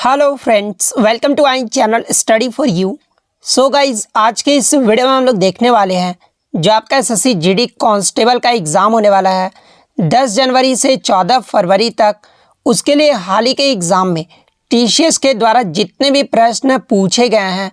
Hello friends, welcome to our channel study for you. So guys, आज के इस video में हम लोग देखने वाले हैं जो आपका एसएससी जीडी कांस्टेबल का एग्ज़ाम होने वाला है 10 जनवरी से 14 फरवरी तक। उसके लिए हाल ही के एग्ज़ाम में टीसीएस के द्वारा जितने भी प्रश्न पूछे गए हैं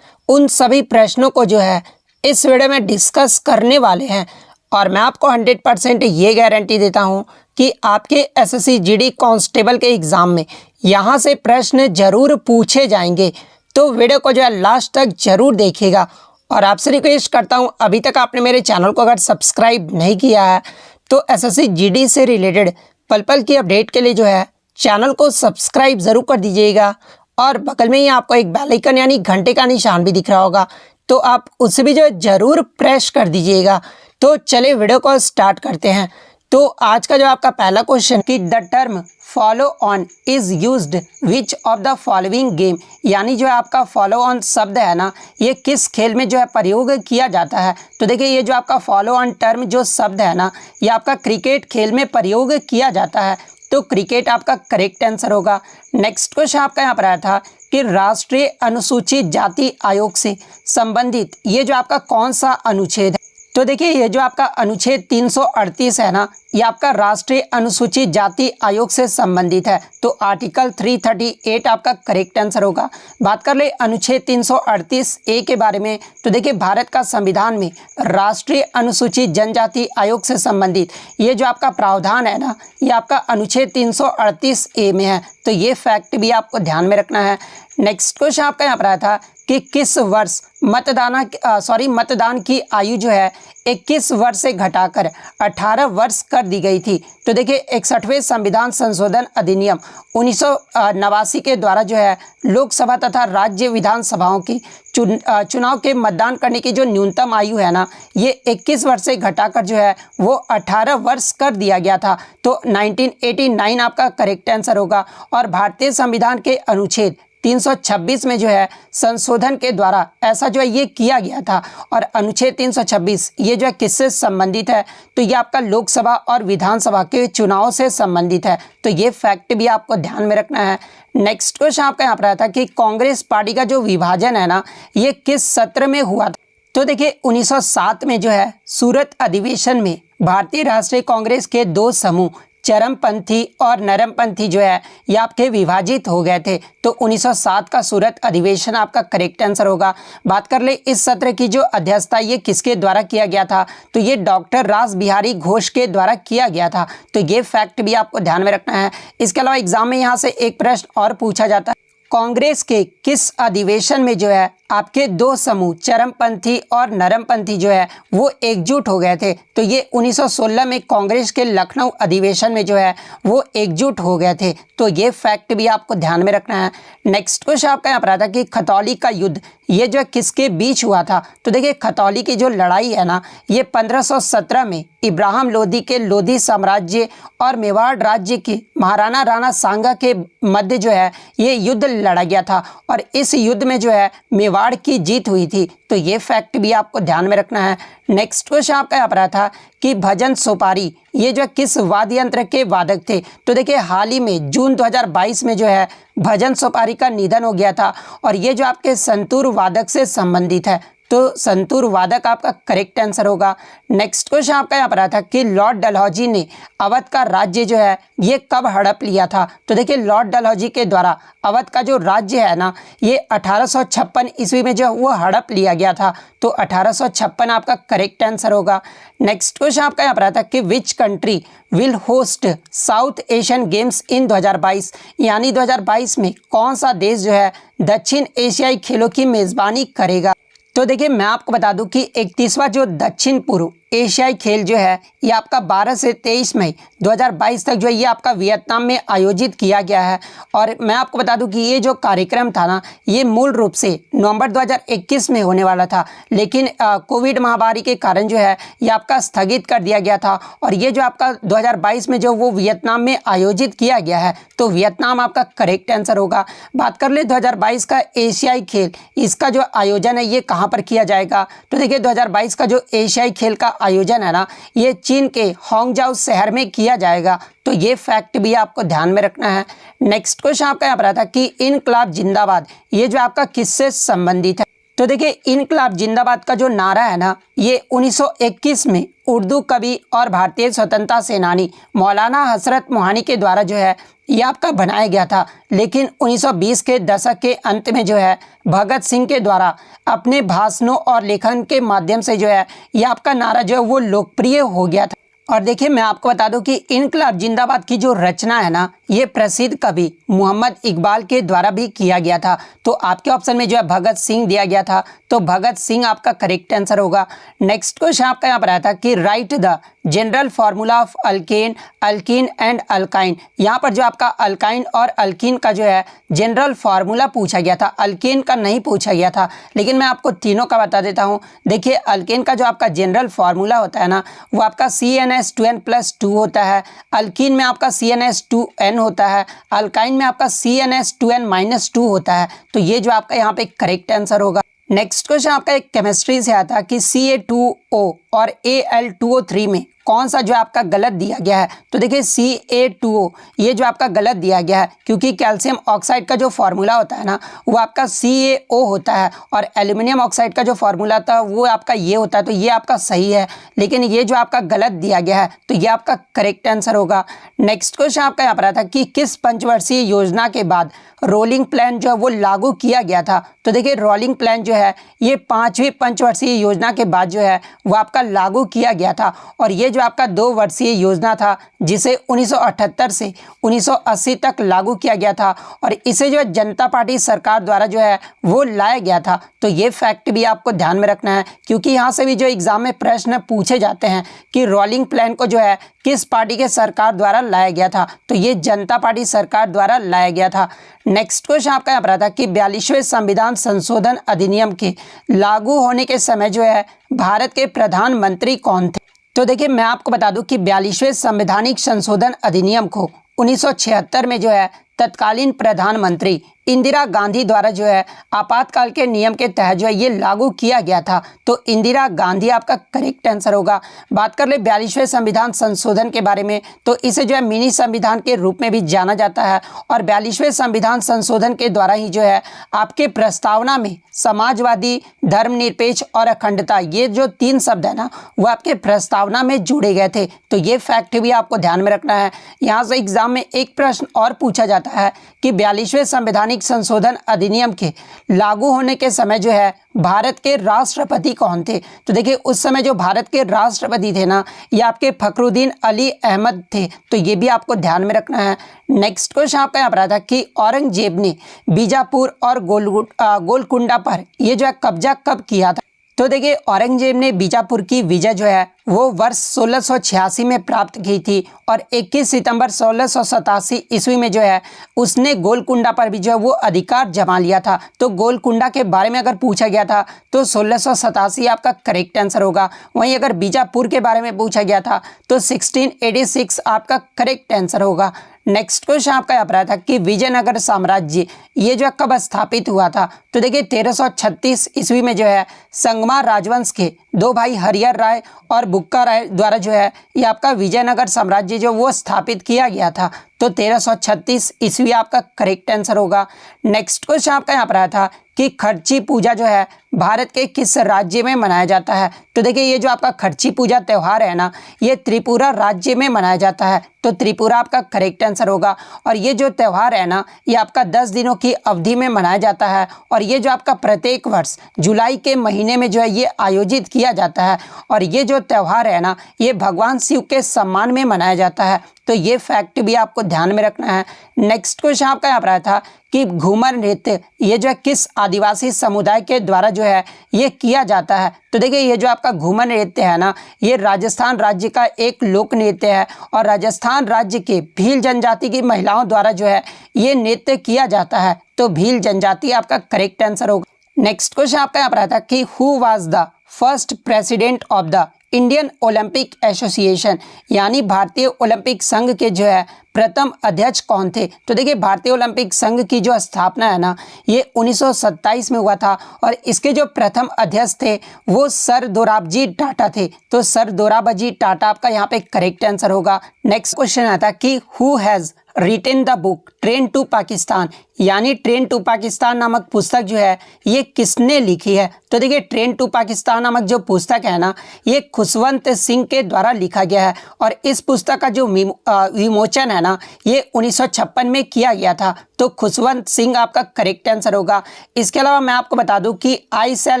उन सभी प्रश्नों को जो है इस वीडियो में डिस्कस करने वाले हैं। और मैं आपको 100% ये गारंटी देता हूँ कि आपके एसएससी जीडी कांस्टेबल के एग्ज़ाम में यहाँ से प्रश्न ज़रूर पूछे जाएंगे। तो वीडियो को जो है लास्ट तक ज़रूर देखिएगा। और आपसे रिक्वेस्ट करता हूँ, अभी तक आपने मेरे चैनल को अगर सब्सक्राइब नहीं किया है तो एसएससी जीडी से रिलेटेड पल पल की अपडेट के लिए जो है चैनल को सब्सक्राइब ज़रूर कर दीजिएगा। और बगल में ही आपको एक बेल आइकन यानी घंटे का निशान भी दिख रहा होगा, तो आप उसे भी जो है ज़रूर प्रेस कर दीजिएगा। तो चलिए वीडियो को स्टार्ट करते हैं। तो आज का जो आपका पहला क्वेश्चन कि the term follow on is used which of the following game, यानी जो है आपका फॉलो ऑन शब्द है ना, ये किस खेल में जो है प्रयोग किया जाता है। तो देखिए, ये जो आपका फॉलो ऑन टर्म जो शब्द है ना, ये आपका क्रिकेट खेल में प्रयोग किया जाता है। तो क्रिकेट आपका करेक्ट आंसर होगा। नेक्स्ट क्वेश्चन आपका यहाँ पर आया था कि राष्ट्रीय अनुसूचित जाति आयोग से संबंधित ये जो आपका कौन सा अनुच्छेद है। तो देखिए, ये जो आपका अनुच्छेद 338 है ना, ये आपका राष्ट्रीय अनुसूचित जाति आयोग से संबंधित है। तो आर्टिकल 338 आपका करेक्ट आंसर होगा। बात कर ले अनुच्छेद 338 ए के बारे में, तो देखिए भारत का संविधान में राष्ट्रीय अनुसूचित जनजाति आयोग से संबंधित ये जो आपका प्रावधान है ना, ये आपका अनुच्छेद 338 ए में है। तो ये फैक्ट भी आपको ध्यान में रखना है। नेक्स्ट क्वेश्चन आपका यहाँ पर आया था कि किस वर्ष मतदान की आयु जो है 21 वर्ष से घटाकर 18 वर्ष कर दी गई थी। तो देखिए 61वें संविधान संशोधन अधिनियम 1989 के द्वारा जो है लोकसभा तथा राज्य विधानसभाओं की चुनाव के मतदान करने की जो न्यूनतम आयु है ना, ये 21 वर्ष से घटाकर जो है वो 18 वर्ष कर दिया गया था। तो 1989 आपका करेक्ट आंसर होगा। और भारतीय संविधान के अनुच्छेद 326 में जो है संशोधन के द्वारा ऐसा जो है ये किया गया था। और अनुच्छेद 326 ये जो है किससे संबंधित है, तो ये आपका लोकसभा और विधानसभा के चुनाव से संबंधित है। तो ये फैक्ट भी आपको ध्यान में रखना है। नेक्स्ट क्वेश्चन आपका यहाँ पर आया था कि कांग्रेस पार्टी का जो विभाजन है ना, ये किस सत्र में हुआ था। तो देखिए 1907 में जो है सूरत अधिवेशन में भारतीय राष्ट्रीय कांग्रेस के दो समूह चरमपंथी और नरमपंथी जो है ये आपके विभाजित हो गए थे। तो 1907 का सूरत अधिवेशन आपका करेक्ट आंसर होगा। बात कर ले इस सत्र की जो अध्यक्षता ये किसके द्वारा किया गया था, तो ये डॉक्टर रास बिहारी घोष के द्वारा किया गया था। तो ये फैक्ट भी आपको ध्यान में रखना है। इसके अलावा एग्जाम में यहाँ से एक प्रश्न और पूछा जाता है, कांग्रेस के किस अधिवेशन में जो है आपके दो समूह चरमपंथी और नरमपंथी जो है वो एकजुट हो गए थे। तो ये 1916 में कांग्रेस के लखनऊ अधिवेशन में जो है वो एकजुट हो गए थे। तो ये फैक्ट भी आपको ध्यान में रखना है। नेक्स्ट क्वेश्चन आपका यहाँ पर आता है कि खतौली का युद्ध ये जो है किसके बीच हुआ था। तो देखिए खतौली की जो लड़ाई है ना, ये 1517 में इब्राहिम लोदी के लोधी साम्राज्य और मेवाड़ राज्य की महाराणा राणा सांगा के मध्य जो है ये युद्ध लड़ा गया था। और इस युद्ध में जो है मेवाड़ की जीत हुई थी। तो ये फैक्ट भी आपको ध्यान में रखना है। नेक्स्ट क्वेश्चन आपका यहाँ पर आया था कि भजन सोपारी ये जो किस वाद्य यंत्र के वादक थे। तो देखिए हाल ही में जून 2022 में जो है भजन सोपारी का निधन हो गया था। और ये जो आपके संतूर वादक से संबंधित है। तो संतूर वादक आपका करेक्ट आंसर होगा। नेक्स्ट क्वेश्चन आपका यहाँ पर आया था कि लॉर्ड डलहौजी ने अवध का राज्य जो है ये कब हड़प लिया था। तो देखिए लॉर्ड डलहौजी के द्वारा अवध का जो राज्य है ना, ये 1856 ईस्वी में जो वो हड़प लिया गया था। तो 1856 आपका करेक्ट आंसर होगा। नेक्स्ट क्वेश्चन आपका यहाँ पर आता है कि which country will host South Asian games in 2022, यानी 2022 में कौन सा देश जो है दक्षिण एशियाई खेलों की मेज़बानी करेगा। तो देखिए मैं आपको बता दूं कि 31वां जो दक्षिण पूर्व एशियाई खेल जो है ये आपका 12 से 23 मई 2022 तक जो है ये आपका वियतनाम में आयोजित किया गया है। और मैं आपको बता दूं कि ये जो कार्यक्रम था ना, ये मूल रूप से नवंबर 2021 में होने वाला था, लेकिन कोविड महामारी के कारण जो है ये आपका स्थगित कर दिया गया था। और ये जो आपका 2022 में जो वो वियतनाम में आयोजित किया गया है, तो वियतनाम आपका करेक्ट आंसर होगा। बात कर ले 2022 का एशियाई खेल, इसका जो आयोजन है ये कहाँ पर किया जाएगा। तो देखिए 2022 का जो एशियाई खेल का आयोजन है ना ये चीन के हांगझाऊ शहर में किया जाएगा। तो ये फैक्ट भी आपको ध्यान में रखना है। नेक्स्ट क्वेश्चन आपका यहाँ पर आता है कि इनकलाब जिंदाबाद ये जो आपका किससे संबंधित है। तो देखिए इनकलाब जिंदाबाद का जो नारा है ना ये 1921 में उर्दू कवि और भारतीय स्वतंत्रता सेनानी मौलाना हसरत मोहानी के द्वारा जो है ये आपका बनाया गया था। लेकिन 1920 के दशक के अंत में जो है भगत सिंह के द्वारा अपने भाषणों और लेखन के माध्यम से जो है ये आपका नारा जो है वो लोकप्रिय हो गया था। और देखिए मैं आपको बता दूं कि इनकलाब जिंदाबाद की जो रचना है ना ये प्रसिद्ध कवि मोहम्मद इकबाल के द्वारा भी किया गया था। तो आपके ऑप्शन में जो है भगत सिंह दिया गया था, तो भगत सिंह आपका करेक्ट आंसर होगा। नेक्स्ट क्वेश्चन आपका यहाँ पर आया था कि right the general formula of alkane, alkyne and alkyne. यहाँ पर जो आपका अल्काइन और अल्कीन का जो है जनरल फार्मूला पूछा गया था, अल्केन का नहीं पूछा गया था। लेकिन मैं आपको तीनों का बता देता हूँ। देखिए अल्केन का जो आपका जनरल फार्मूला होता है ना वो आपका CnH2n+2 होता है, अल्कीन में आपका CnH2n होता है, अल्काइन में आपका CnH2n-2 होता है। तो ये जो आपका यहाँ पे करेक्ट आंसर होगा। नेक्स्ट क्वेश्चन आपका एक केमिस्ट्री से आता है कि Ca2O और Al2O3 में कौन सा जो आपका गलत दिया गया है। तो देखिए Ca2O ये जो आपका गलत दिया गया है क्योंकि कैल्शियम ऑक्साइड का जो फार्मूला होता है ना वो आपका CaO होता है और एल्यूमिनियम ऑक्साइड का जो फार्मूला था वो आपका ये होता है। तो ये आपका सही है, लेकिन ये जो आपका गलत दिया गया है तो ये आपका करेक्ट आंसर होगा। नेक्स्ट क्वेश्चन आपका यहाँ पर आता है कि किस पंचवर्षीय योजना के बाद रोलिंग प्लान जो है वो लागू किया गया था। तो देखिए रोलिंग प्लान जो है ये 5वीं पंचवर्षीय योजना के बाद जो है वो आपका लागू किया गया था और ये जो आपका 2 वर्षीय योजना था जिसे 1978 से 1980 तक लागू किया गया था और इसे जो है जनता पार्टी सरकार द्वारा जो है वो लाया गया था। तो ये फैक्ट भी आपको ध्यान में रखना है क्योंकि यहाँ से भी जो एग्जाम में प्रश्न पूछे जाते हैं कि रोलिंग प्लान को जो है किस पार्टी के सरकार द्वारा लाया गया था। तो ये जनता पार्टी सरकार द्वारा लाया गया था। नेक्स्ट क्वेश्चन आपका यहाँ पर आता है कि 42वें संविधान संशोधन अधिनियम के लागू होने के समय जो है भारत के प्रधानमंत्री कौन थे। तो देखिए मैं आपको बता दूं कि 42वें संवैधानिक संशोधन अधिनियम को 1976 में जो है तत्कालीन प्रधानमंत्री इंदिरा गांधी द्वारा जो है आपातकाल के नियम के तहत जो है ये लागू किया गया था। तो इंदिरा गांधी आपका करेक्ट आंसर होगा। बात कर ले 42वें संविधान संशोधन के बारे में तो इसे जो है मिनी संविधान के रूप में भी जाना जाता है और 42वें संविधान संशोधन के द्वारा ही जो है आपके प्रस्तावना में समाजवादी, धर्मनिरपेक्ष और अखंडता ये जो 3 शब्द है ना वो आपके प्रस्तावना में जोड़े गए थे। तो ये फैक्ट भी आपको ध्यान में रखना है। यहाँ से एग्जाम में एक प्रश्न और पूछा जाता है कि 42वें संवैधानिक संशोधन अधिनियम के लागू होने के समय जो है भारत के राष्ट्रपति कौन थे। तो देखिए उस समय जो भारत के राष्ट्रपति थे ना ये आपके फखरुद्दीन अली अहमद थे। तो ये भी आपको ध्यान में रखना है। नेक्स्ट क्वेश्चन आपका यहाँ पर आता है कि औरंगजेब ने बीजापुर और गोलकुंडा पर ये जो है कब्जा कब किया था। तो देखिए औरंगजेब ने बीजापुर की विजय जो है वो वर्ष 1686 में प्राप्त की थी और 21 सितंबर 1687 ईस्वी में जो है उसने गोलकुंडा पर भी जो है वो अधिकार जमा लिया था। तो गोलकुंडा के बारे में अगर पूछा गया था तो 1687 आपका करेक्ट आंसर होगा। वहीं अगर बीजापुर के बारे में पूछा गया था तो 1686 आपका करेक्ट आंसर होगा। नेक्स्ट क्वेश्चन आपका यहाँ पर आया था कि विजयनगर साम्राज्य ये जो कब स्थापित हुआ था। तो देखिए 1336 ईस्वी में जो है संगमा राजवंश के 2 भाई हरिहर राय और बुक्का राय द्वारा जो है ये आपका विजयनगर साम्राज्य जो वो स्थापित किया गया था। तो 1336 ईस्वी आपका करेक्ट आंसर होगा। नेक्स्ट क्वेश्चन आपका यहाँ पर आया था कि खर्ची पूजा जो है भारत के किस राज्य में मनाया जाता है। तो देखिए ये जो आपका खर्ची पूजा त्यौहार है ना ये त्रिपुरा राज्य में मनाया जाता है। तो त्रिपुरा आपका करेक्ट आंसर होगा। और ये जो त्यौहार है ना ये आपका 10 दिनों की अवधि में मनाया जाता है और ये जो आपका प्रत्येक वर्ष जुलाई के महीने में जो है ये आयोजित किया जाता है और ये जो त्यौहार है ना ये भगवान शिव के सम्मान में मनाया जाता है। तो ये फैक्ट भी आपको ध्यान में रखना है। नेक्स्ट क्वेश्चन आपका यहाँ पर आया था कि घूमर नृत्य ये जो है किस आदिवासी समुदाय के द्वारा जो है ये किया जाता है। तो देखिए ये जो आपका घूमर नृत्य है ना ये राजस्थान राज्य का एक लोक नृत्य है और राजस्थान राज्य के भील जनजाति की महिलाओं द्वारा जो है ये नृत्य किया जाता है। तो भील जनजाति आपका करेक्ट आंसर होगा। नेक्स्ट क्वेश्चन आपका यहाँ पर आता है कि who was the first president of the Indian Olympic association यानी भारतीय ओलंपिक संघ के जो है प्रथम अध्यक्ष कौन थे? तो देखिए भारतीय ओलंपिक संघ की जो स्थापना है ना ये 1927 में हुआ था और इसके जो प्रथम अध्यक्ष थे वो सर दोराबजी टाटा थे। तो सर दोराबजी टाटा आपका यहाँ पे करेक्ट आंसर होगा। नेक्स्ट क्वेश्चन आता है कि who has written the book train to Pakistan यानी ट्रेन टू पाकिस्तान नामक पुस्तक जो है ये किसने लिखी है? तो देखिए ट्रेन टू पाकिस्तान नामक जो पुस्तक है ना ये खुशवंत सिंह के द्वारा लिखा गया है और इस पुस्तक का जो विमोचन है ना ये 1956 में किया गया था। तो खुशवंत सिंह आपका करेक्ट आंसर होगा। इसके अलावा मैं आपको बता दूं कि I shall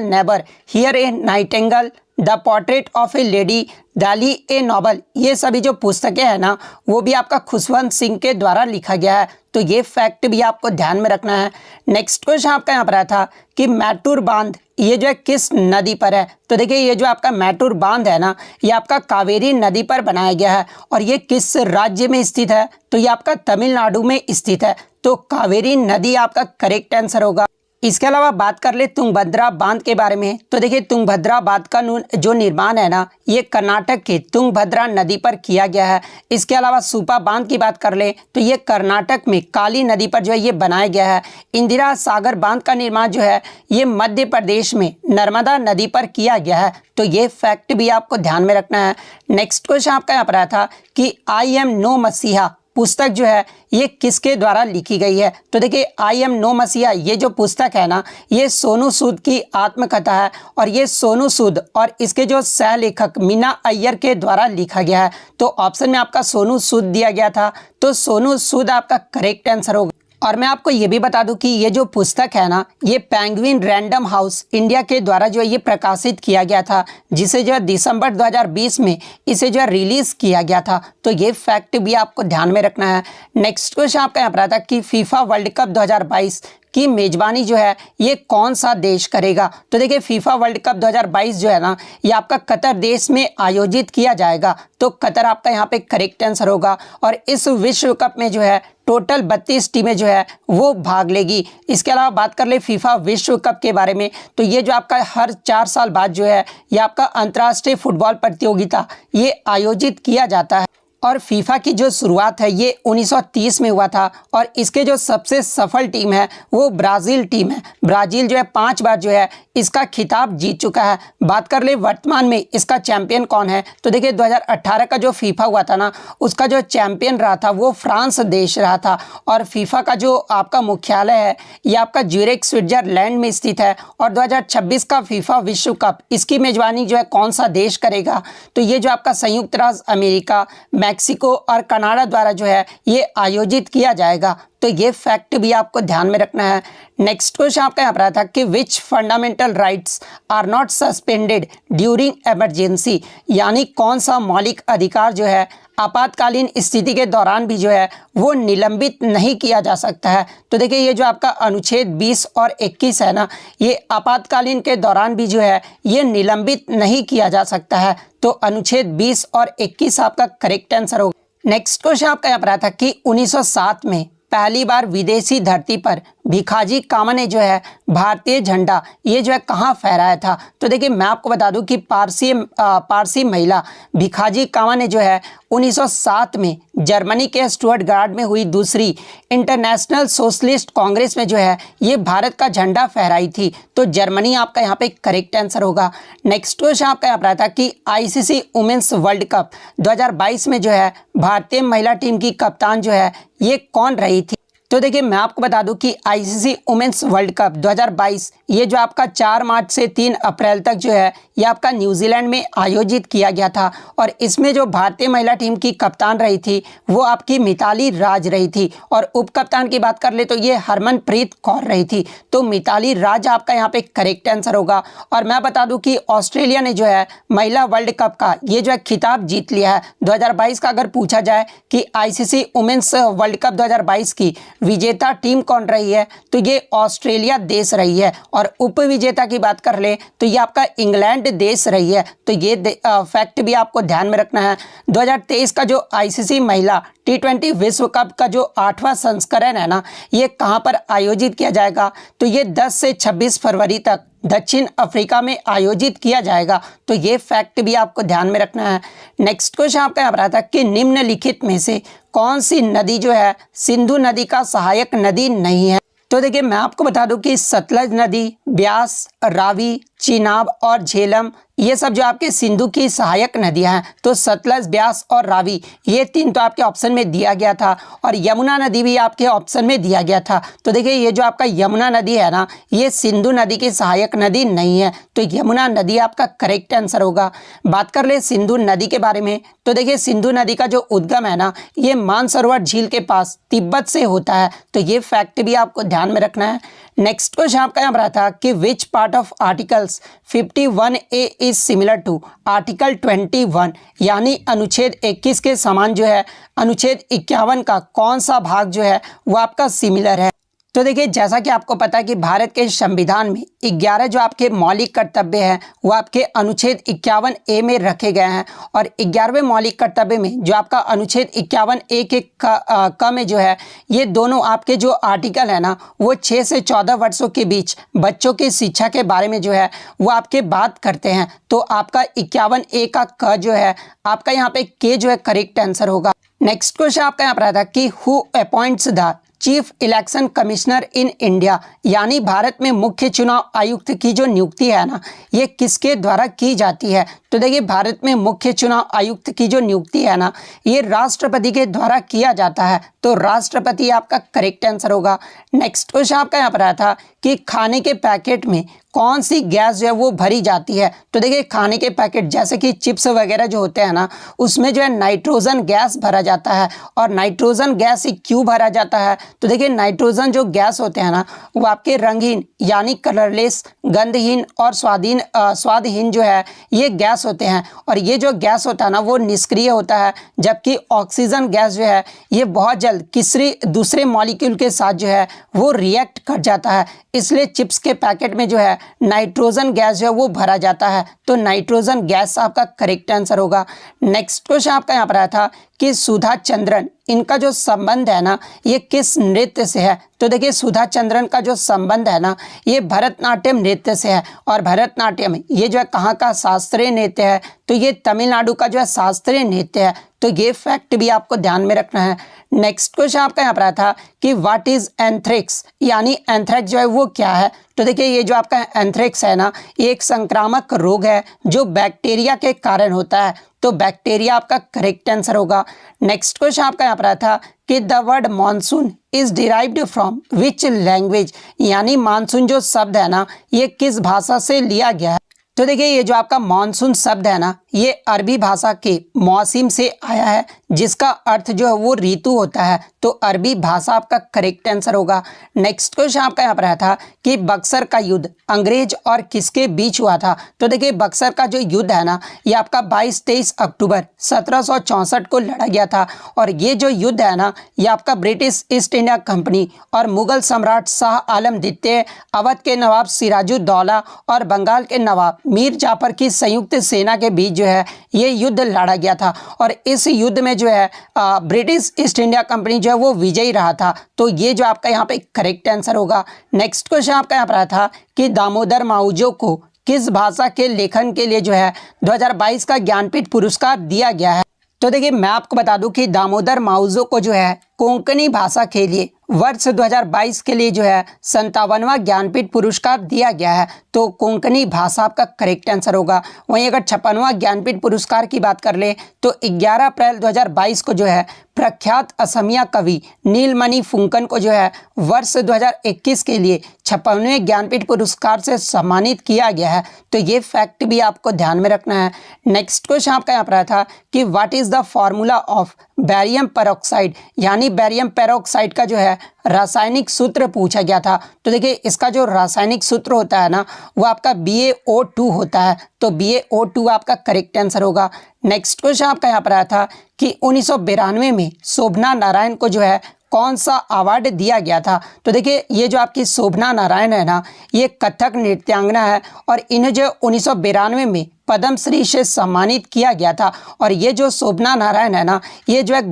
never hear a nightingale, the portrait of a lady, डाली ए नॉवल, ये सभी जो पुस्तकें हैं ना वो भी आपका खुशवंत सिंह के द्वारा लिखा गया है। तो ये फैक्ट भी आपको ध्यान में रखना है। नेक्स्ट क्वेश्चन आपका यहाँ पर आया था कि मैटूर बांध ये जो है किस नदी पर है? तो देखिए ये जो आपका मैटूर बांध है ना ये आपका कावेरी नदी पर बनाया गया है और ये किस राज्य में स्थित है? तो ये आपका तमिलनाडु में स्थित है। तो कावेरी नदी आपका करेक्ट आंसर होगा। इसके अलावा बात कर ले तुंगभद्रा बांध के बारे में। तो देखिए तुंगभद्रा बांध का जो निर्माण है ना ये कर्नाटक के तुंगभद्रा नदी पर किया गया है। इसके अलावा सुपा बांध की बात कर ले तो ये कर्नाटक में काली नदी पर जो है ये बनाया गया है। इंदिरा सागर बांध का निर्माण जो है ये मध्य प्रदेश में नर्मदा नदी पर किया गया है। तो ये फैक्ट भी आपको ध्यान में रखना है। नेक्स्ट क्वेश्चन आपका यहाँ पर आया था कि आई एम नो मसीहा पुस्तक जो है ये किसके द्वारा लिखी गई है? तो देखिए आई एम नो मसीहा ये जो पुस्तक है ना ये सोनू सूद की आत्मकथा है और ये सोनू सूद और इसके जो सह लेखक मीना अय्यर के द्वारा लिखा गया है। तो ऑप्शन में आपका सोनू सूद दिया गया था तो सोनू सूद आपका करेक्ट आंसर होगा। और मैं आपको ये भी बता दूं कि ये जो पुस्तक है ना ये पेंगुइन रैंडम हाउस इंडिया के द्वारा जो है ये प्रकाशित किया गया था जिसे जो है दिसंबर 2020 में इसे जो है रिलीज किया गया था। तो ये फैक्ट भी आपको ध्यान में रखना है। नेक्स्ट क्वेश्चन आपका यहाँ पर आता है कि फीफा वर्ल्ड कप 2022 की मेजबानी जो है ये कौन सा देश करेगा? तो देखिए फीफा वर्ल्ड कप 2022 जो है ना ये आपका कतर देश में आयोजित किया जाएगा। तो कतर आपका यहाँ पे करेक्ट आंसर होगा और इस विश्व कप में जो है टोटल 32 टीमें जो है वो भाग लेगी। इसके अलावा बात कर ले फीफा विश्व कप के बारे में तो ये जो आपका हर 4 साल बाद जो है ये आपका अंतर्राष्ट्रीय फुटबॉल प्रतियोगिता ये आयोजित किया जाता है और फीफा की जो शुरुआत है ये 1930 में हुआ था और इसके जो सबसे सफल टीम है वो ब्राज़ील टीम है। ब्राज़ील जो है 5 बार जो है इसका खिताब जीत चुका है। बात कर ले वर्तमान में इसका चैंपियन कौन है? तो देखिए 2018 का जो फीफा हुआ था ना उसका जो चैंपियन रहा था वो फ्रांस देश रहा था और फीफा का जो आपका मुख्यालय है ये आपका ज्यूरिख स्विट्जरलैंड में स्थित है। और 2026 का फीफा विश्व कप इसकी मेजबानी जो है कौन सा देश करेगा? तो ये जो आपका संयुक्त राज्य अमेरिका, मैक्सिको और कनाडा द्वारा जो है ये आयोजित किया जाएगा। तो ये फैक्ट भी आपको ध्यान में रखना है। नेक्स्ट क्वेश्चन आपका यहाँ पर आता है कि which fundamental rights are not suspended during emergency यानी कौन सा मौलिक अधिकार जो है आपातकालीन स्थिति के दौरान भी जो है वो निलंबित नहीं किया जा सकता है? तो देखिए ये जो आपका अनुच्छेद 20 और 21 है ना ये आपातकालीन के दौरान भी जो है ये निलंबित नहीं किया जा सकता है। तो अनुच्छेद 20 और 21 आपका करेक्ट आंसर होगा। नेक्स्ट क्वेश्चन आपका यहाँ पर आता है कि 1907 में पहली बार विदेशी धरती पर भिखाजी कामा ने जो है भारतीय झंडा ये जो है कहाँ फहराया था? तो देखिए मैं आपको बता दूं कि पारसी महिला भिखाजी कामा ने जो है 1907 में जर्मनी के स्टुटगार्ट में हुई दूसरी इंटरनेशनल सोशलिस्ट कांग्रेस में जो है ये भारत का झंडा फहराई थी। तो जर्मनी आपका यहाँ पे करेक्ट आंसर होगा। नेक्स्ट क्वेश्चन आपका यहाँ पर आता है कि आईसीसी वुमेन्स वर्ल्ड कप 2022 में जो है भारतीय महिला टीम की कप्तान जो है ये कौन रही थी? तो देखिए मैं आपको बता दूं कि आईसीसी वुमेन्स वर्ल्ड कप 2022 ये जो आपका 4 मार्च से 3 अप्रैल तक जो है ये आपका न्यूजीलैंड में आयोजित किया गया था और इसमें जो भारतीय महिला टीम की कप्तान रही थी वो आपकी मिताली राज रही थी और उप कप्तान की बात कर ले तो ये हरमनप्रीत कौर रही थी। तो मिताली राज आपका यहाँ पे करेक्ट आंसर होगा। और मैं बता दूं कि ऑस्ट्रेलिया ने जो है महिला वर्ल्ड कप का ये जो है खिताब जीत लिया है 2022 का। अगर पूछा जाए कि आईसीसी वुमेन्स वर्ल्ड कप 2022 की विजेता टीम कौन रही है तो ये ऑस्ट्रेलिया देश रही है और उप विजेता की बात कर ले तो ये आपका इंग्लैंड देश रही है। तो ये फैक्ट भी आपको ध्यान में रखना है। 2023 का जो आईसीसी महिला T20 विश्व कप का जो 8वां संस्करण है ना ये कहां पर आयोजित किया जाएगा? तो ये 10 से 26 फरवरी तक दक्षिण अफ्रीका में आयोजित किया जाएगा। तो ये फैक्ट भी आपको ध्यान में रखना है। नेक्स्ट क्वेश्चन आपका यहाँ पर आता है कि निम्नलिखित में से कौन सी नदी जो है सिंधु नदी का सहायक नदी नहीं है। तो देखिए मैं आपको बता दूं कि सतलज नदी, ब्यास, रावी, चिनाब और झेलम ये सब जो आपके सिंधु की सहायक नदियां हैं। तो सतलज, ब्यास और रावी ये तीन तो आपके ऑप्शन में दिया गया था और यमुना नदी भी आपके ऑप्शन में दिया गया था। तो देखिए ये जो आपका यमुना नदी है ना, ये सिंधु नदी की सहायक नदी नहीं है। तो यमुना नदी आपका करेक्ट आंसर होगा। बात कर ले सिंधु नदी के बारे में, तो देखिए सिंधु नदी का जो उद्गम है ना, ये मानसरोवर झील के पास तिब्बत से होता है। तो ये फैक्ट भी आपको ध्यान में रखना है। नेक्स्ट क्वेश्चन आपका यहाँ पर था कि which part of articles 51A is similar to article 21, यानी अनुच्छेद 21 के समान जो है अनुच्छेद 51 का कौन सा भाग जो है वो आपका सिमिलर है। तो देखिए जैसा कि आपको पता है कि भारत के संविधान में 11 जो आपके मौलिक कर्तव्य हैं वो आपके अनुच्छेद 51A में रखे गए हैं और 11वें मौलिक कर्तव्य में जो आपका अनुच्छेद 51A के क में जो है ये दोनों आपके जो आर्टिकल है ना वो 6 से 14 वर्षों के बीच बच्चों की शिक्षा के बारे में जो है वो आपके बात करते हैं। तो आपका 51A का क जो है आपका यहाँ पे के जो है करेक्ट आंसर होगा। नेक्स्ट क्वेश्चन आपका यहाँ पर आता है कि who appoints the chief election commissioner in India, यानी भारत में मुख्य चुनाव आयुक्त की जो नियुक्ति है ना ये किसके द्वारा की जाती है। तो देखिए भारत में मुख्य चुनाव आयुक्त की जो नियुक्ति है ना ये राष्ट्रपति के द्वारा किया जाता है। तो राष्ट्रपति आपका करेक्ट आंसर होगा। नेक्स्ट क्वेश्चन आपका यहाँ पर आया था कि खाने के पैकेट में कौन सी गैस जो है वो भरी जाती है। तो देखिए खाने के पैकेट जैसे कि चिप्स वगैरह जो होते हैं ना उसमें जो है नाइट्रोजन गैस भरा जाता है। और नाइट्रोजन गैस ही क्यों भरा जाता है। तो देखिए नाइट्रोजन जो गैस होते हैं ना वो आपके रंगहीन यानी कलरलेस, गंधहीन और स्वादहीन जो है ये गैस होते हैं। और ये जो गैस होता है ना वो निष्क्रिय होता है, जबकि ऑक्सीजन गैस जो है ये बहुत जल्द किसी दूसरे मॉलिक्यूल के साथ जो है वो रिएक्ट कर जाता है। इसलिए चिप्स के पैकेट में जो है नाइट्रोजन गैस जो है वो भरा जाता है। तो नाइट्रोजन गैस आपका करेक्ट आंसर होगा। नेक्स्ट क्वेश्चन आपका यहाँ पर आया था कि सुधा चंद्रन इनका जो संबंध है ना ये किस नृत्य से है। तो देखिए सुधा चंद्रन का जो संबंध है ना ये भरतनाट्यम नृत्य से है। और भरतनाट्यम ये जो है कहाँ का शास्त्रीय नृत्य है। तो ये तमिलनाडु का जो है शास्त्रीय नृत्य है। तो ये फैक्ट भी आपको ध्यान में रखना है। नेक्स्ट क्वेश्चन आपका यहाँ पर आया था कि व्हाट इज एंथ्रेक्स, यानी एंथ्रेक्स जो है वो क्या है। तो देखिए ये जो आपका एंथ्रेक्स है ना ये एक संक्रामक रोग है जो बैक्टीरिया के कारण होता है। तो बैक्टीरिया आपका करेक्ट आंसर होगा। नेक्स्ट क्वेश्चन आपका यहाँ पर आया था कि the word monsoon is derived from which language, यानी मानसून जो शब्द है ना ये किस भाषा से लिया गया है। तो देखिए ये जो आपका मानसून शब्द है ना ये अरबी भाषा के मौसम से आया है जिसका अर्थ जो है वो ऋतु होता है। तो अरबी भाषा आपका करेक्ट आंसर होगा। नेक्स्ट क्वेश्चन आपका यहाँ पर आया था कि बक्सर का युद्ध अंग्रेज और किसके बीच हुआ था। तो देखिए बक्सर का जो युद्ध है ना ये आपका 22-23 अक्टूबर 1764 को लड़ा गया था। और ये जो युद्ध है ना ये आपका ब्रिटिश ईस्ट इंडिया कंपनी और मुगल सम्राट शाह आलम द्वितीय, अवध के नवाब सिराजुद्दौला और बंगाल के नवाब मीर जाफर की संयुक्त सेना के बीच जो है ये युद्ध लड़ा गया था। और इस युद्ध में जो है ब्रिटिश ईस्ट इंडिया कंपनी जो है वो विजयी रहा था। तो ये जो आपका यहाँ पे करेक्ट आंसर होगा। नेक्स्ट क्वेश्चन आपका यहाँ पर आया था कि दामोदर माउजो को किस भाषा के लेखन के लिए जो है 2022 का ज्ञानपीठ पुरस्कार दिया गया है। तो देखिए मैं आपको बता दूं कि दामोदर माउजो को जो है कोंकणी भाषा के लिए वर्ष 2022 के लिए जो है 57वां ज्ञानपीठ पुरस्कार दिया गया है। तो कोंकणी भाषा आपका करेक्ट आंसर होगा। वहीं अगर 56वां ज्ञानपीठ पुरस्कार की बात कर ले तो 11 अप्रैल 2022 को जो है प्रख्यात असमिया कवि नीलमणि फुंकन को जो है वर्ष 2021 के लिए 56वें ज्ञानपीठ पुरस्कार से सम्मानित किया गया है। तो ये फैक्ट भी आपको ध्यान में रखना है। नेक्स्ट क्वेश्चन आपका यहाँ पर आया था कि what is the formula of barium peroxide, यानी बैरियम पेरोक्साइड का जो है रासायनिक सूत्र पूछा गया था। तो देखिए इसका जो रासायनिक सूत्र होता है ना वो आपका BaO2 होता है। तो BaO2 आपका करेक्ट आंसर होगा। नेक्स्ट क्वेश्चन आपका यहाँ पर आया था कि 1992 में शोभना नारायण को जो है कौन सा अवार्ड दिया गया था। तो देखिए ये जो आपकी शोभना नारायण है ना ये कथक नृत्यांगना है और इन्हें जो 1992 में पद्मश्री से सम्मानित किया गया था। और ये जो शोभना नारायण है ना ये जो है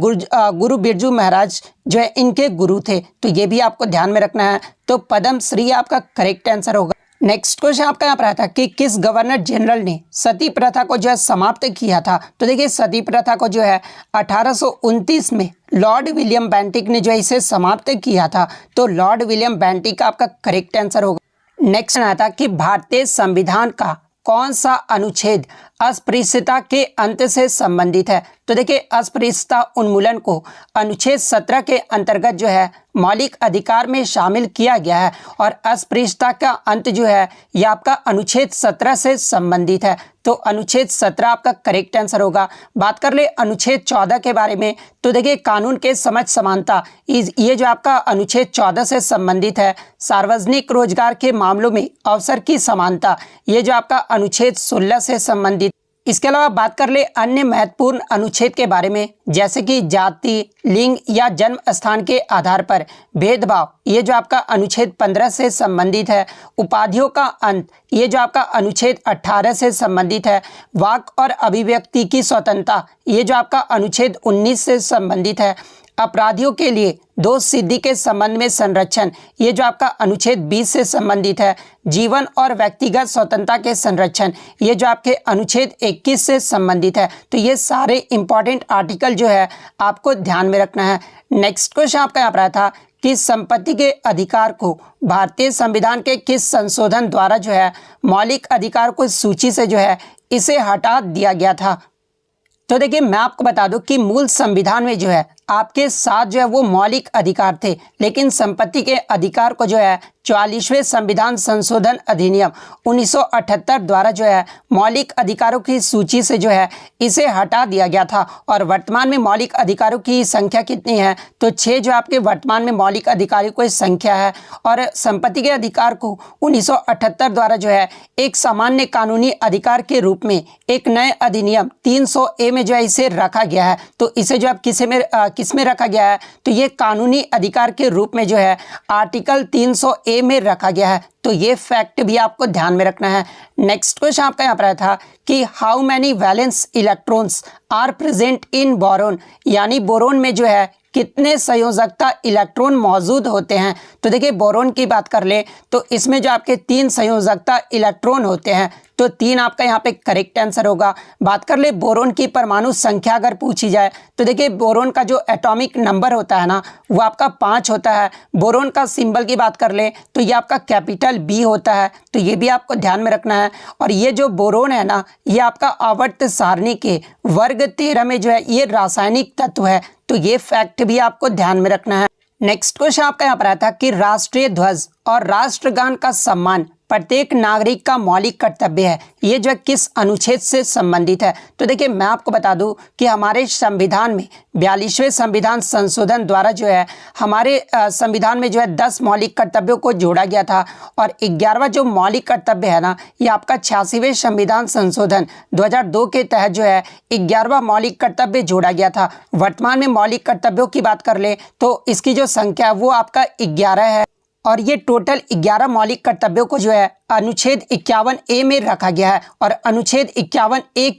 गुरु बिरजू महाराज जो है इनके गुरु थे। तो ये भी आपको ध्यान में रखना है। तो पद्मश्री आपका करेक्ट आंसर होगा। नेक्स्ट क्वेश्चन आपका यहाँ पर आता है कि किस गवर्नर जनरल ने सती प्रथा को जो है समाप्त किया था। तो देखिए सती प्रथा को जो है 1829 में लॉर्ड विलियम बेंटिक ने जो है इसे समाप्त किया था। तो लॉर्ड विलियम बेंटिक का आपका करेक्ट आंसर होगा। नेक्स्ट आता कि भारतीय संविधान का कौन सा अनुच्छेद अस्पृश्यता के अंत से संबंधित है। तो देखिए अस्पृश्यता उन्मूलन को अनुच्छेद 17 के अंतर्गत जो है मौलिक अधिकार में शामिल किया गया है और अस्पृश्यता का अंत जो है यह आपका अनुच्छेद 17 से संबंधित है। तो अनुच्छेद 17 आपका करेक्ट आंसर होगा। बात कर ले अनुच्छेद 14 के बारे में। तो देखिए कानून के समझ समानता ये जो आपका अनुच्छेद 14 से संबंधित है। सार्वजनिक रोजगार के मामलों में अवसर की समानता ये जो आपका अनुच्छेद 16 से संबंधित। इसके अलावा बात कर ले अन्य महत्वपूर्ण अनुच्छेद के बारे में, जैसे कि जाति, लिंग या जन्म स्थान के आधार पर भेदभाव ये जो आपका अनुच्छेद 15 से संबंधित है। उपाधियों का अंत ये जो आपका अनुच्छेद 18 से संबंधित है। वाक और अभिव्यक्ति की स्वतंत्रता ये जो आपका अनुच्छेद 19 से संबंधित है। अपराधियों के लिए दोष सिद्धि के संबंध में संरक्षण ये जो आपका अनुच्छेद 20 से संबंधित है। जीवन और व्यक्तिगत स्वतंत्रता के संरक्षण ये जो आपके अनुच्छेद 21 से संबंधित है। तो ये सारे इंपॉर्टेंट आर्टिकल जो है आपको ध्यान में रखना है। नेक्स्ट क्वेश्चन आपका यहाँ पर था कि संपत्ति के अधिकार को भारतीय संविधान के किस संशोधन द्वारा जो है मौलिक अधिकार को सूची से जो है इसे हटा दिया गया था। तो देखिए मैं आपको बता दूं कि मूल संविधान में जो है आपके साथ जो है वो मौलिक अधिकार थे, लेकिन संपत्ति के अधिकार को जो है 44वें संविधान संशोधन अधिनियम 1978 द्वारा जो है मौलिक अधिकारों की सूची से जो है इसे हटा दिया गया था। और वर्तमान में मौलिक अधिकारों की संख्या कितनी है, तो 6 जो आपके वर्तमान में मौलिक अधिकारों की संख्या है। और संपत्ति के अधिकार को 1978 द्वारा जो है एक सामान्य कानूनी अधिकार के रूप में एक नए अधिनियम 300A में जो है इसे रखा गया है। तो इसे जो आप किस में रखा गया है, तो ये कानूनी अधिकार के रूप में जो है आर्टिकल 300A में रखा गया है। तो ये फैक्ट भी आपको ध्यान में रखना है। नेक्स्ट क्वेश्चन आपका यहाँ पर था कि how many valence electrons are present in boron, यानी बोरोन में जो है कितने संयोजकता इलेक्ट्रॉन मौजूद होते हैं। तो देखिए बोरोन की बात कर ले तो इसमें जो आपके 3 संयोजकता इलेक्ट्रॉन होते हैं। तो 3 आपका यहाँ पे करेक्ट आंसर होगा। बात कर ले बोरोन की परमाणु संख्या अगर पूछी जाए तो देखिए बोरोन का जो एटॉमिक नंबर होता है ना वो आपका 5 होता है। बोरोन का सिंबल की बात कर ले तो ये आपका कैपिटल B होता है। तो ये भी आपको ध्यान में रखना है। और ये जो बोरोन है ना ये आपका आवर्त सारणी के वर्ग 13 में जो है ये रासायनिक तत्व है। तो ये फैक्ट भी आपको ध्यान में रखना है। नेक्स्ट क्वेश्चन आपका यहाँ पर आता कि राष्ट्रीय ध्वज और राष्ट्रगान का सम्मान प्रत्येक नागरिक का मौलिक कर्तव्य है। ये जो है किस अनुच्छेद से संबंधित है। तो देखिए मैं आपको बता दूं कि हमारे संविधान में 42वें संविधान संशोधन द्वारा जो है हमारे संविधान में जो है 10 मौलिक कर्तव्यों को जोड़ा गया था। और 11वां जो मौलिक कर्तव्य है ना ये आपका 86वें संविधान संशोधन 2002 के तहत जो है 11वां मौलिक कर्तव्य जोड़ा गया था। वर्तमान में मौलिक कर्तव्यों की बात कर ले तो इसकी जो संख्या वो आपका 11 है। और ये टोटल 11 मौलिक कर्तव्यों को जो है अनुच्छेद 51A में रखा गया है। और अनुच्छेद 51A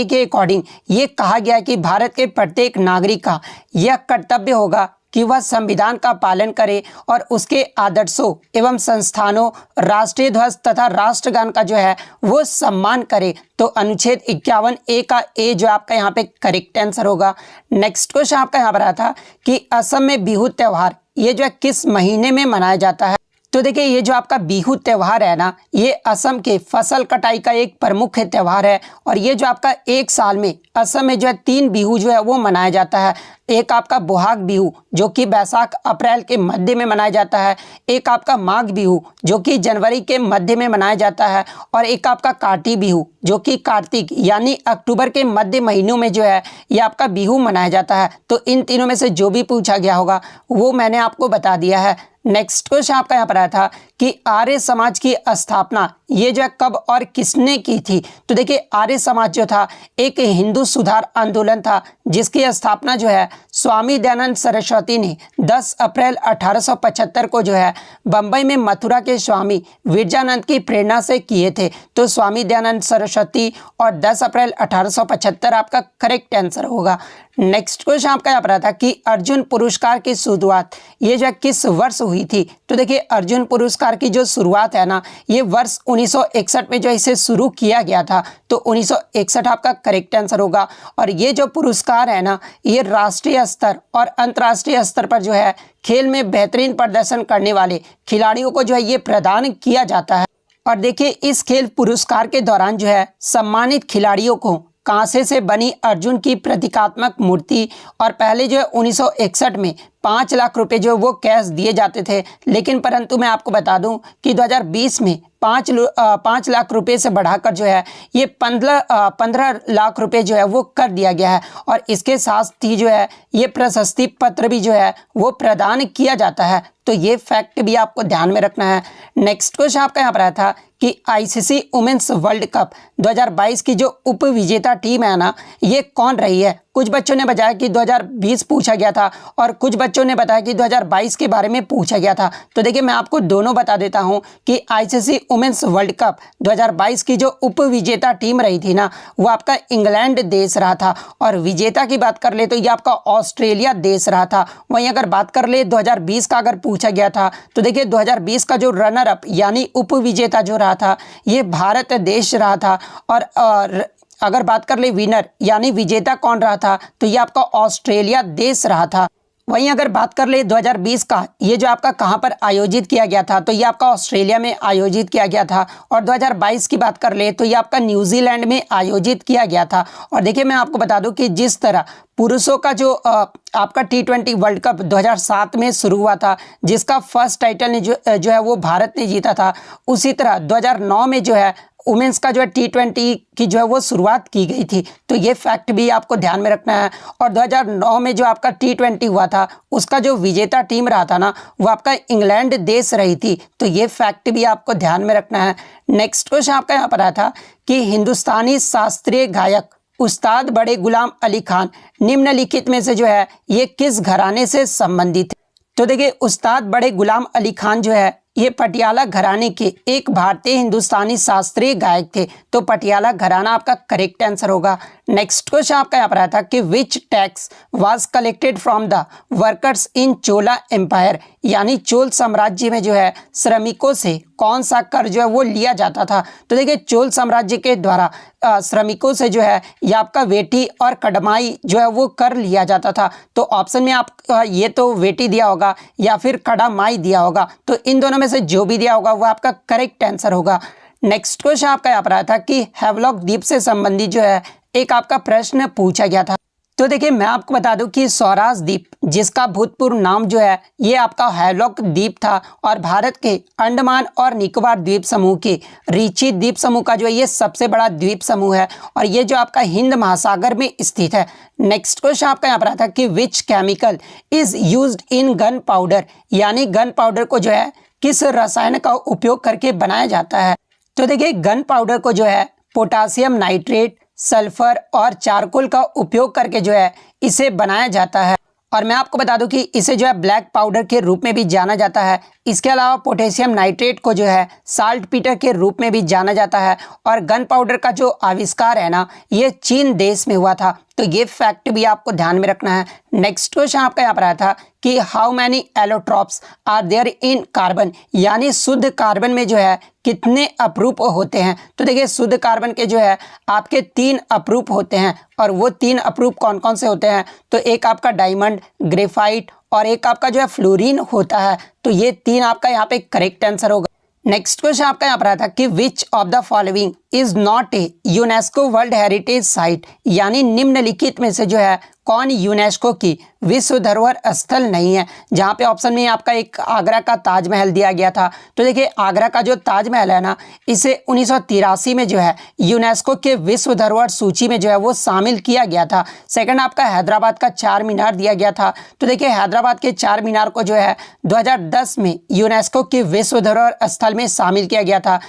के अकॉर्डिंग ये कहा गया है कि भारत के प्रत्येक नागरिक का यह कर्तव्य होगा कि वह संविधान का पालन करे और उसके आदर्शों एवं संस्थानों, राष्ट्रीय ध्वज तथा राष्ट्रगान का जो है वो सम्मान करे। तो अनुच्छेद 51A का ए जो आपका यहाँ पे करेक्ट आंसर होगा। नेक्स्ट क्वेश्चन आपका यहाँ पर आया था कि असम में बिहू त्यौहार ये जो है किस महीने में मनाया जाता है। तो देखिए ये जो आपका बिहू त्यौहार है ना ये असम के फसल कटाई का एक प्रमुख त्यौहार है। और ये जो आपका एक साल में असम में जो है 3 बिहू जो है वो मनाया जाता है। एक आपका बोहाग बिहू जो कि बैसाख अप्रैल के मध्य में मनाया जाता है। एक आपका माघ बिहू जो कि जनवरी के मध्य में मनाया जाता है। और एक आपका काटी बिहू जो कि कार्तिक यानी अक्टूबर के मध्य महीनों में जो है ये आपका बिहू मनाया जाता है। तो इन तीनों में से जो भी पूछा गया होगा वो मैंने आपको बता दिया है। नेक्स्ट क्वेश्चन आपका यहाँ पर आया था कि आर्य समाज की स्थापना ये जो है कब और किसने की थी। तो देखिए आर्य समाज जो था एक हिंदू सुधार आंदोलन था जिसकी स्थापना जो है स्वामी दयानंद सरस्वती ने 10 अप्रैल 1875 को जो है बम्बई में मथुरा के स्वामी विरजानंद की प्रेरणा से किए थे। तो स्वामी दयानंद सरस्वती और 10 अप्रैल 1875 आपका करेक्ट आंसर होगा। नेक्स्ट क्वेश्चन आपका यहाँ पर था कि अर्जुन पुरस्कार की शुरुआत ये जो है किस वर्ष हुई थी। तो देखिए अर्जुन पुरस्कार पुरस्कार की जो शुरुआत है ना, ये वर्ष 1961 में जो इसे शुरू किया गया था। तो 1961 आपका करेक्ट आंसर होगा। और ये जो पुरस्कार है ना, ये राष्ट्रीय स्तर और अंतर्राष्ट्रीय स्तर पर जो है खेल में बेहतरीन प्रदर्शन करने वाले खिलाड़ियों को जो है ये प्रदान किया जाता है। और देखिए, इस खेल पुरस्कार के दौरान जो है सम्मानित खिलाड़ियों को कांसे से बनी अर्जुन की प्रतीकात्मक मूर्ति और पहले जो है 1961 में 5 लाख रुपए जो वो कैश दिए जाते थे, लेकिन परंतु मैं आपको बता दूं कि 2020 में 5 लाख रुपए से बढ़ाकर जो है ये 15 लाख रुपए जो है वो कर दिया गया है। और इसके साथ ही जो है ये प्रशस्ति पत्र भी जो है वो प्रदान किया जाता है। तो ये फैक्ट भी आपको ध्यान में रखना है। नेक्स्ट क्वेश्चन आपका यहाँ पर आया था कि आईसीसी वुमेन्स वर्ल्ड कप 2022 की जो उप विजेता टीम है ना, ये कौन रही है। कुछ बच्चों ने बताया कि 2020 पूछा गया था और कुछ बच्चों ने बताया कि 2022 के बारे में पूछा गया था। तो देखिए, मैं आपको दोनों बता देता हूं कि आईसीसी वुमेन्स वर्ल्ड कप 2022 की जो उप विजेता टीम रही थी ना, वो आपका इंग्लैंड देश रहा था। और विजेता की बात कर ले तो ये आपका ऑस्ट्रेलिया देश रहा था। वहीं अगर बात कर ले 2020 का अगर पूछा गया था तो देखिए 2020 का जो रनर अप यानी उप विजेता जो रहा था ये भारत देश रहा था। और अगर बात कर ले विनर यानी विजेता कौन रहा था तो ये आपका ऑस्ट्रेलिया देश रहा था। वहीं अगर बात कर ले 2020 का ये जो आपका कहां पर आयोजित किया गया था तो ये आपका ऑस्ट्रेलिया में आयोजित किया गया था। और 2022 की बात कर ले तो ये आपका न्यूजीलैंड में आयोजित किया गया था। और देखिए, मैं आपको बता दूं कि जिस तरह पुरुषों का जो आपका T20 वर्ल्ड कप 2007 में शुरू हुआ था, जिसका फर्स्ट टाइटल ने जो है वो भारत ने जीता था, उसी तरह 2009 में जो है वुमेन्स का जो है T20 की जो है वो शुरुआत की गई थी। तो ये फैक्ट भी आपको ध्यान में रखना है। और 2009 में जो आपका T20 हुआ था उसका जो विजेता टीम रहा था ना, वो आपका इंग्लैंड देश रही थी। तो ये फैक्ट भी आपको ध्यान में रखना है। नेक्स्ट क्वेश्चन आपका यहाँ पर आया था कि हिंदुस्तानी शास्त्रीय गायक उस्ताद बड़े गुलाम अली खान निम्नलिखित में से जो है ये किस घराने से संबंधित है। तो देखिए, उस्ताद बड़े गुलाम अली खान जो है ये पटियाला घराने के एक भारतीय हिंदुस्तानी शास्त्रीय गायक थे। तो पटियाला घराना आपका करेक्ट आंसर होगा। नेक्स्ट क्वेश्चन आपका यहाँ पर आया था कि which tax was collected from the workers in Chola empire, यानी चोल साम्राज्य में जो है श्रमिकों से कौन सा कर जो है वो लिया जाता था। तो देखिए, चोल साम्राज्य के द्वारा श्रमिकों से जो है ये आपका वेटी और कड़माई जो है वो कर लिया जाता था। तो ऑप्शन में आप ये तो वेटी दिया होगा या फिर कड़माई दिया होगा। तो इन दोनों में से जो भी दिया होगा वो आपका करेक्ट आंसर होगा। नेक्स्ट क्वेश्चन आपका यहाँ पर आया था कि हैवलॉक द्वीप से संबंधित जो है एक आपका प्रश्न पूछा गया था। तो देखिए, मैं आपको बता दूं कि स्वराज द्वीप जिसका भूतपूर्व नाम जो है ये आपका हैवलॉक द्वीप था और भारत के अंडमान और निकोबार द्वीप समूह के रिची द्वीप समूह का जो है ये सबसे बड़ा द्वीप समूह है और ये जो आपका हिंद महासागर में स्थित है। नेक्स्ट क्वेश्चन आपका यहाँ पर आता है कि which chemical is used in gun powder, यानी गन पाउडर को जो है किस रसायन का उपयोग करके बनाया जाता है। तो देखिए, गन पाउडर को जो है पोटासियम नाइट्रेट, सल्फर और चारकोल का उपयोग करके जो है इसे बनाया जाता है। और मैं आपको बता दूं कि इसे जो है ब्लैक पाउडर के रूप में भी जाना जाता है। इसके अलावा पोटेशियम नाइट्रेट को जो है साल्ट पीटर के रूप में भी जाना जाता है। और गन पाउडर का जो आविष्कार है ना, ये चीन देश में हुआ था। तो ये फैक्ट भी आपको ध्यान में रखना है। नेक्स्ट क्वेश्चन आपका यहाँ पर आया था कि how many allotropes are there in carbon, यानी शुद्ध कार्बन में जो है कितने अपरूप होते हैं। तो देखिए, शुद्ध कार्बन के जो है आपके 3 अपरूप होते हैं और वो 3 अपरूप कौन कौन से होते हैं। तो एक आपका डायमंड, ग्रेफाइट और एक आपका जो है फ्लोरीन होता है। तो ये 3 आपका यहाँ पे करेक्ट आंसर होगा। नेक्स्ट क्वेश्चन आपका यहाँ पर आया था कि which of the following is not a UNESCO world heritage site, यानी निम्नलिखित में से जो है कौन यूनेस्को की विश्व धरोहर स्थल नहीं है। जहाँ पे ऑप्शन में आपका एक आगरा का ताजमहल दिया गया था। तो देखिए, आगरा का जो ताजमहल है ना, इसे 1983 में जो है यूनेस्को के विश्व धरोहर सूची में जो है वो शामिल किया गया था। सेकंड आपका हैदराबाद का 4 मीनार दिया गया था। तो देखिए, हैदराबाद के 4 मीनार को जो है 2010 में यूनेस्को के विश्व धरोहर स्थल में शामिल किया गया था।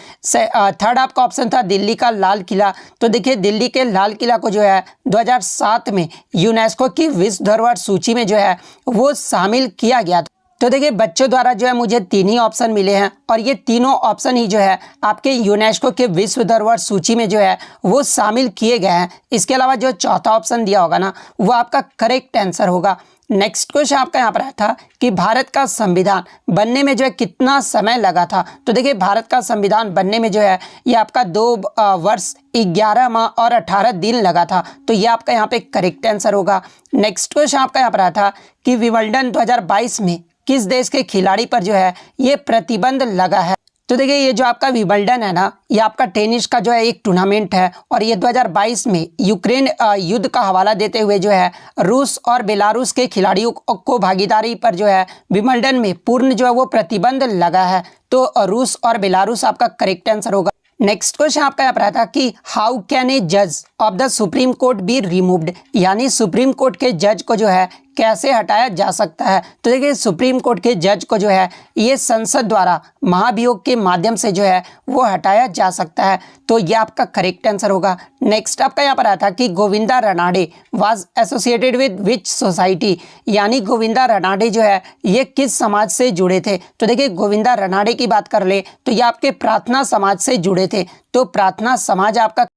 थर्ड आपका ऑप्शन था दिल्ली का लाल किला। तो देखिए, दिल्ली के लाल किला को जो है 2007 में यूनेस्को की विश्व धरोहर सूची में जो है वो शामिल किया गया था। तो देखिए, बच्चों द्वारा जो है मुझे 3 ही ऑप्शन मिले हैं और ये तीनों ऑप्शन ही जो है आपके यूनेस्को के विश्व धरोहर सूची में जो है वो शामिल किए गए हैं। इसके अलावा जो चौथा ऑप्शन दिया होगा ना, वो आपका करेक्ट आंसर होगा। नेक्स्ट क्वेश्चन आपका यहाँ पर आया था कि भारत का संविधान बनने में जो है कितना समय लगा था। तो देखिए भारत का संविधान बनने में जो है ये आपका 2 वर्ष 11 माह और 18 दिन लगा था। तो ये आपका यहाँ पे करेक्ट आंसर होगा। नेक्स्ट क्वेश्चन आपका यहाँ पर आया था कि विंबलडन 2022 में किस देश के खिलाड़ी पर जो है ये प्रतिबंध लगा है। तो देखिए ये जो आपका विंबलडन है ना, ये आपका टेनिस का जो है एक टूर्नामेंट है और ये 2022 में यूक्रेन युद्ध का हवाला देते हुए जो है रूस और बेलारूस के खिलाड़ियों को भागीदारी पर जो है विंबलडन में पूर्ण जो है वो प्रतिबंध लगा है। तो रूस और बेलारूस आपका करेक्ट आंसर होगा। नेक्स्ट क्वेश्चन आपका यहाँ पर आता है कि हाउ कैन ए जज of the supreme court be removed, यानी सुप्रीम कोर्ट के जज को जो है कैसे हटाया जा सकता है। तो देखिए सुप्रीम कोर्ट के जज को जो है ये संसद द्वारा महाभियोग के माध्यम से जो है वो हटाया जा सकता है। तो ये आपका करेक्ट आंसर होगा। नेक्स्ट आपका यहाँ पर आया था कि Govinda Ranade was associated with which society, यानी गोविंदा रनाडे जो है ये किस समाज से जुड़े थे। तो देखिए गोविंदा रनाडे की बात कर ले तो ये आपके प्रार्थना समाज से जुड़े थे। तो प्रार्थना समाज आपका